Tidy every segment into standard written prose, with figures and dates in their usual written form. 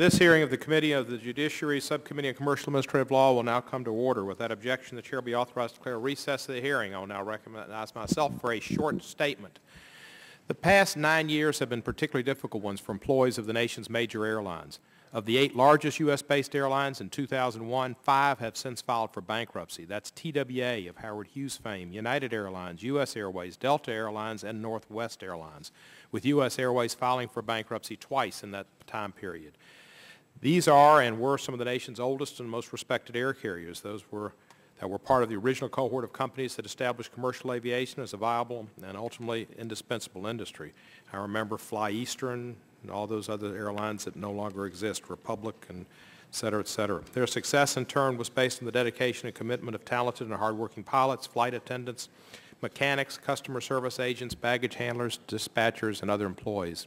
This hearing of the Committee of the Judiciary, Subcommittee on Commercial Administrative Law will now come to order. Without objection, the Chair will be authorized to declare a recess of the hearing. I will now recognize myself for a short statement. The past 9 years have been particularly difficult ones for employees of the nation's major airlines. Of the 8 largest U.S.-based airlines in 2001, 5 have since filed for bankruptcy. That's TWA of Howard Hughes fame, United Airlines, US Airways, Delta Airlines, and Northwest Airlines, with US Airways filing for bankruptcy twice in that time period. These are and were some of the nation's oldest and most respected air carriers. Those that were part of the original cohort of companies that established commercial aviation as a viable and ultimately indispensable industry. I remember Fly Eastern and all those other airlines that no longer exist, Republic and et cetera, et cetera. Their success in turn was based on the dedication and commitment of talented and hardworking pilots, flight attendants, mechanics, customer service agents, baggage handlers, dispatchers, and other employees.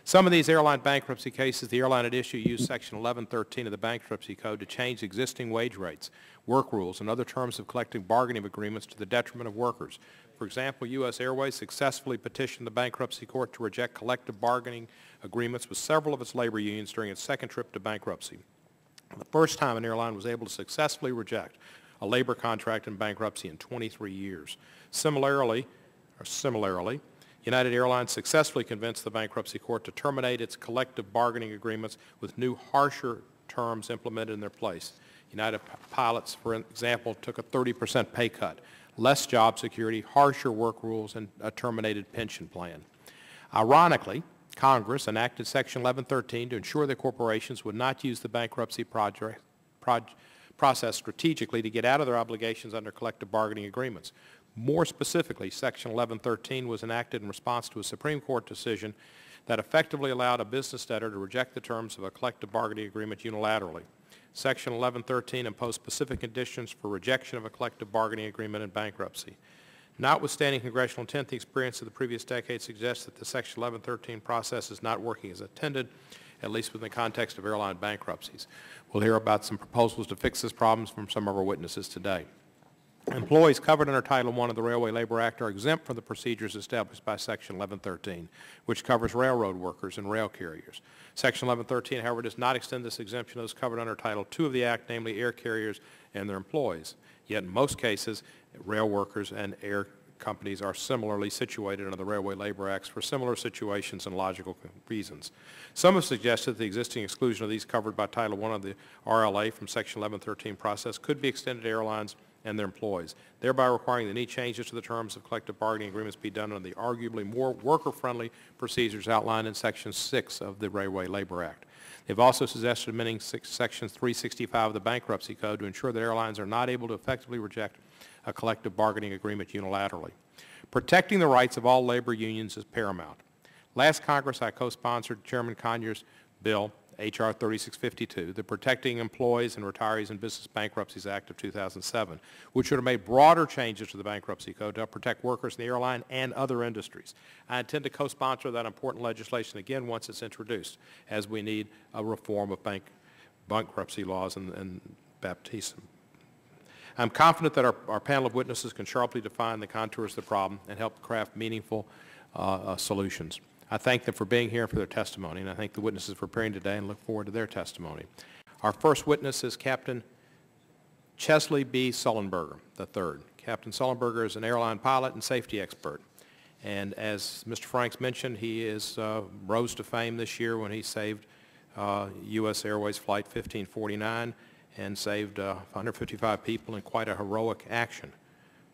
Some of these airline bankruptcy cases, the airline at issue used Section 1113 of the Bankruptcy Code to change existing wage rates, work rules, and other terms of collective bargaining agreements to the detriment of workers. For example, US Airways successfully petitioned the bankruptcy court to reject collective bargaining agreements with several of its labor unions during its second trip to bankruptcy. The first time an airline was able to successfully reject a labor contract in bankruptcy in 23 years. Similarly, United Airlines successfully convinced the bankruptcy court to terminate its collective bargaining agreements with new, harsher terms implemented in their place. United pilots, for example, took a 30% pay cut, less job security, harsher work rules, and a terminated pension plan. Ironically, Congress enacted Section 1113 to ensure that corporations would not use the bankruptcy process strategically to get out of their obligations under collective bargaining agreements. More specifically, Section 1113 was enacted in response to a Supreme Court decision that effectively allowed a business debtor to reject the terms of a collective bargaining agreement unilaterally. Section 1113 imposed specific conditions for rejection of a collective bargaining agreement in bankruptcy. Notwithstanding congressional intent, the experience of the previous decade suggests that the Section 1113 process is not working as intended, at least within the context of airline bankruptcies. We'll hear about some proposals to fix this problem from some of our witnesses today. Employees covered under Title I of the Railway Labor Act are exempt from the procedures established by Section 1113, which covers railroad workers and rail carriers. Section 1113, however, does not extend this exemption to those covered under Title II of the Act, namely air carriers and their employees. Yet in most cases, rail workers and air companies are similarly situated under the Railway Labor Acts for similar situations and logical reasons. Some have suggested that the existing exclusion of these covered by Title I of the RLA from Section 1113 process could be extended to airlines and their employees, thereby requiring that any changes to the terms of collective bargaining agreements be done under the arguably more worker-friendly procedures outlined in Section 6 of the Railway Labor Act. They've also suggested amending Section 365 of the Bankruptcy Code to ensure that airlines are not able to effectively reject a collective bargaining agreement unilaterally. Protecting the rights of all labor unions is paramount. Last Congress, I co-sponsored Chairman Conyers' bill, H.R. 3652, the Protecting Employees and Retirees in Business Bankruptcies Act of 2007, which would have made broader changes to the Bankruptcy Code to help protect workers in the airline and other industries. I intend to co-sponsor that important legislation again once it's introduced, as we need a reform of bankruptcy laws and baptism. I'm confident that our panel of witnesses can sharply define the contours of the problem and help craft meaningful solutions. I thank them for being here for their testimony, and I thank the witnesses for appearing today and look forward to their testimony. Our first witness is Captain Chesley B. Sullenberger III. Captain Sullenberger is an airline pilot and safety expert. And as Mr. Franks mentioned, he rose to fame this year when he saved US Airways Flight 1549 and saved 155 people in quite a heroic action.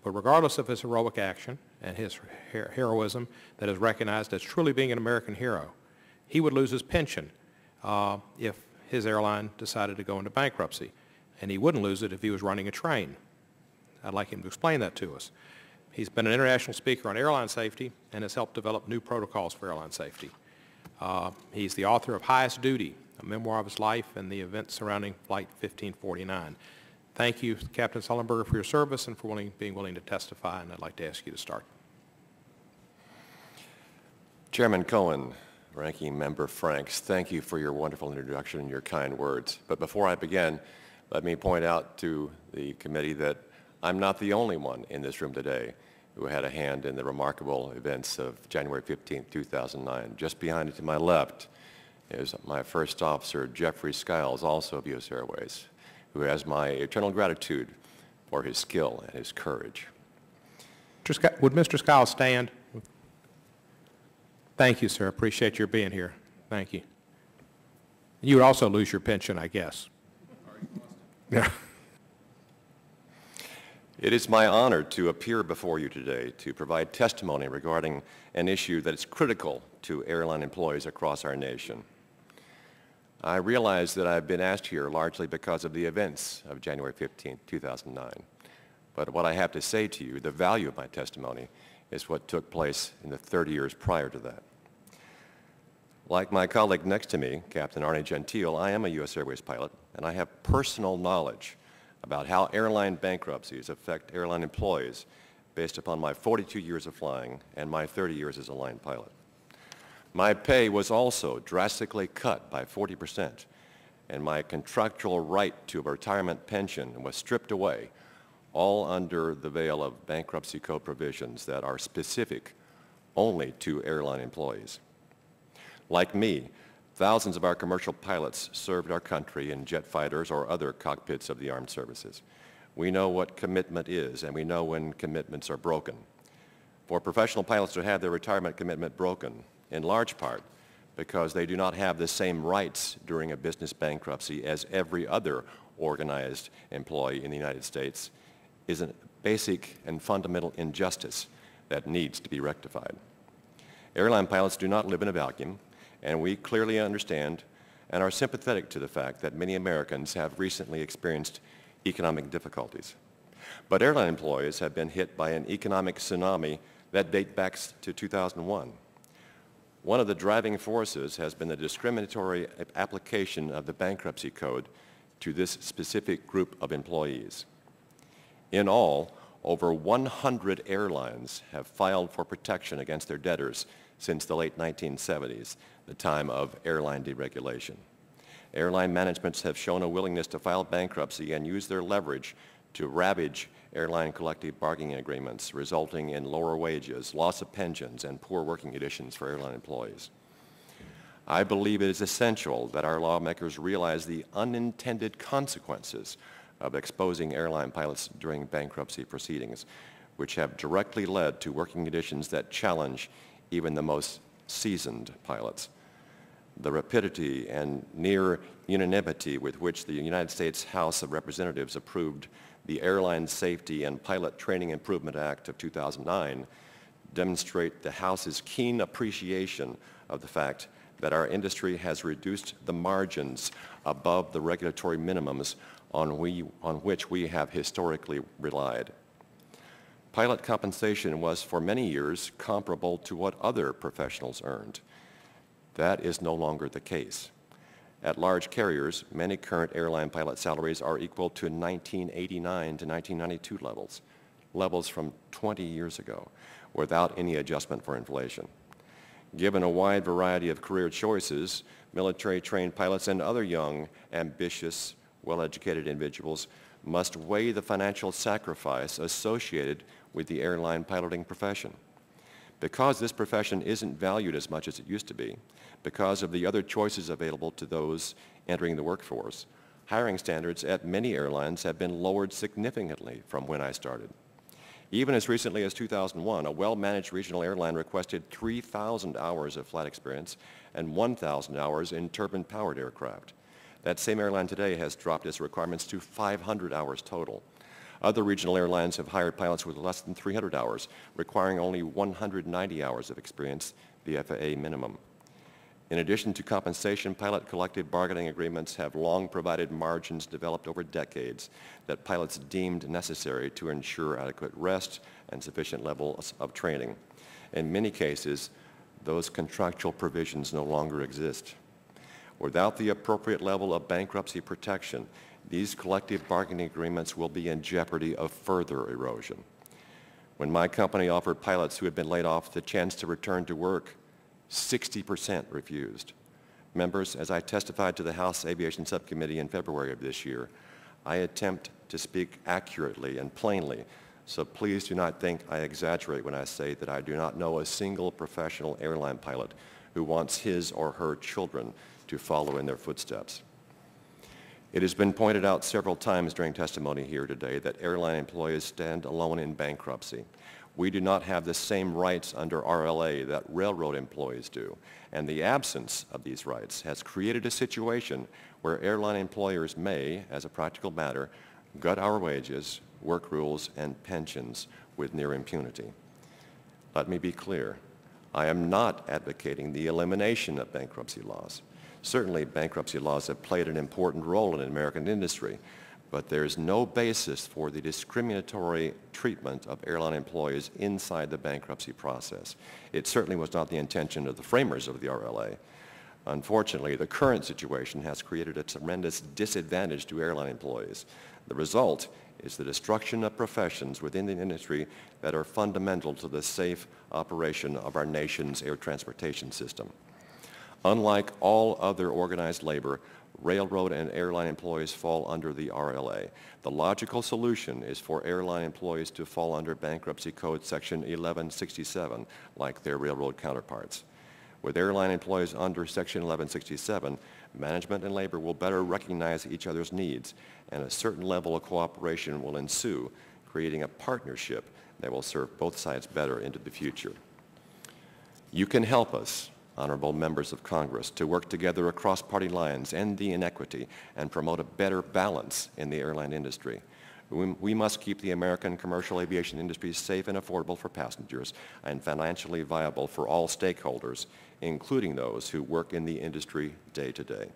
But regardless of his heroic action and his heroism that is recognized as truly being an American hero, he would lose his pension if his airline decided to go into bankruptcy. And he wouldn't lose it if he was running a train. I'd like him to explain that to us. He's been an international speaker on airline safety and has helped develop new protocols for airline safety. He's the author of Highest Duty, a memoir of his life and the events surrounding Flight 1549. Thank you, Captain Sullenberger, for your service and for being willing to testify, and I'd like to ask you to start. Chairman Cohen, Ranking Member Franks, thank you for your wonderful introduction and your kind words. But before I begin, let me point out to the committee that I'm not the only one in this room today who had a hand in the remarkable events of January 15, 2009. Just behind it to my left is my first officer, Jeffrey Skiles, also of US Airways, who has my eternal gratitude for his skill and his courage. Would Mr. Skiles stand? Thank you, sir. Appreciate your being here. Thank you. You would also lose your pension, I guess. Yeah. It is my honor to appear before you today to provide testimony regarding an issue that is critical to airline employees across our nation. I realize that I've been asked here largely because of the events of January 15, 2009. But what I have to say to you, the value of my testimony, is what took place in the 30 years prior to that. Like my colleague next to me, Captain Arnie Gentile, I am a US Airways pilot, and I have personal knowledge about how airline bankruptcies affect airline employees based upon my 42 years of flying and my 30 years as a line pilot. My pay was also drastically cut by 40%, and my contractual right to a retirement pension was stripped away, all under the veil of bankruptcy code provisions that are specific only to airline employees. Like me, thousands of our commercial pilots served our country in jet fighters or other cockpits of the armed services. We know what commitment is, and we know when commitments are broken. For professional pilots to have their retirement commitment broken, in large part because they do not have the same rights during a business bankruptcy as every other organized employee in the United States, is a basic and fundamental injustice that needs to be rectified. Airline pilots do not live in a vacuum, and we clearly understand and are sympathetic to the fact that many Americans have recently experienced economic difficulties. But airline employees have been hit by an economic tsunami that dates back to 2001. One of the driving forces has been the discriminatory application of the bankruptcy code to this specific group of employees. In all, over 100 airlines have filed for protection against their debtors since the late 1970s, the time of airline deregulation. Airline managements have shown a willingness to file bankruptcy and use their leverage to ravage airline collective bargaining agreements, resulting in lower wages, loss of pensions, and poor working conditions for airline employees. I believe it is essential that our lawmakers realize the unintended consequences of exposing airline pilots during bankruptcy proceedings, which have directly led to working conditions that challenge even the most seasoned pilots. The rapidity and near unanimity with which the United States House of Representatives approved the Airline Safety and Pilot Training Improvement Act of 2009 demonstrate the House's keen appreciation of the fact that our industry has reduced the margins above the regulatory minimums on which we have historically relied. Pilot compensation was for many years comparable to what other professionals earned. That is no longer the case. At large carriers, many current airline pilot salaries are equal to 1989 to 1992 levels from 20 years ago, without any adjustment for inflation. Given a wide variety of career choices, military-trained pilots and other young, ambitious, well-educated individuals must weigh the financial sacrifice associated with the airline piloting profession. Because this profession isn't valued as much as it used to be, because of the other choices available to those entering the workforce, hiring standards at many airlines have been lowered significantly from when I started. Even as recently as 2001, a well-managed regional airline requested 3,000 hours of flight experience and 1,000 hours in turbine-powered aircraft. That same airline today has dropped its requirements to 500 hours total. Other regional airlines have hired pilots with less than 300 hours, requiring only 190 hours of experience, the FAA minimum. In addition to compensation, pilot collective bargaining agreements have long provided margins developed over decades that pilots deemed necessary to ensure adequate rest and sufficient levels of training. In many cases, those contractual provisions no longer exist. Without the appropriate level of bankruptcy protection, these collective bargaining agreements will be in jeopardy of further erosion. When my company offered pilots who had been laid off the chance to return to work, 60% refused. Members, as I testified to the House Aviation Subcommittee in February of this year, I attempt to speak accurately and plainly, so please do not think I exaggerate when I say that I do not know a single professional airline pilot who wants his or her children to follow in their footsteps. It has been pointed out several times during testimony here today that airline employees stand alone in bankruptcy. We do not have the same rights under RLA that railroad employees do, and the absence of these rights has created a situation where airline employers may, as a practical matter, gut our wages, work rules, and pensions with near impunity. Let me be clear. I am not advocating the elimination of bankruptcy laws. Certainly, bankruptcy laws have played an important role in American industry, but there is no basis for the discriminatory treatment of airline employees inside the bankruptcy process. It certainly was not the intention of the framers of the RLA. Unfortunately, the current situation has created a tremendous disadvantage to airline employees. The result is the destruction of professions within the industry that are fundamental to the safe operation of our nation's air transportation system. Unlike all other organized labor, railroad and airline employees fall under the RLA. The logical solution is for airline employees to fall under Bankruptcy Code Section 1167, like their railroad counterparts. With airline employees under Section 1167, management and labor will better recognize each other's needs, and a certain level of cooperation will ensue, creating a partnership that will serve both sides better into the future. You can help us, honorable members of Congress, to work together across party lines, end the inequity, and promote a better balance in the airline industry. We must keep the American commercial aviation industry safe and affordable for passengers and financially viable for all stakeholders, including those who work in the industry day to day.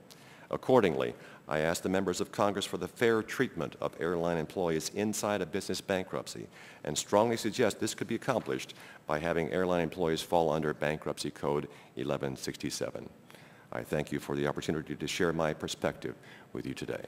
Accordingly, I ask the members of Congress for the fair treatment of airline employees inside a business bankruptcy and strongly suggest this could be accomplished by having airline employees fall under Bankruptcy Code 1167. I thank you for the opportunity to share my perspective with you today.